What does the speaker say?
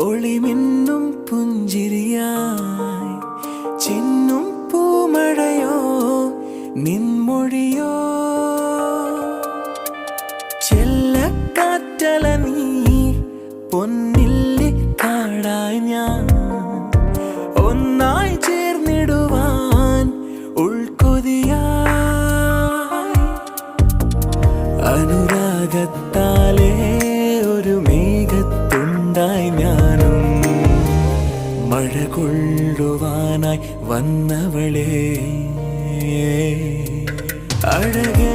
ഒളിമിന്നും പുഞ്ചിരിയായി ചിന്നും പൂമഴയോ നിൻമൊഴിയോ ചെല്ലക്കാറ്റല നീ പൊന്നില്ലി കാടായി ഞാൻ ഒന്നായി ചേർന്നിടുവാൻ ഉൾക്കൊതിയായി അനുരാഗത്താലേ ഒരു മേഘത്തുണ്ടായി ഞാനും മഴ കൊള്ളുവാനായി വന്നവളേ അഴകേ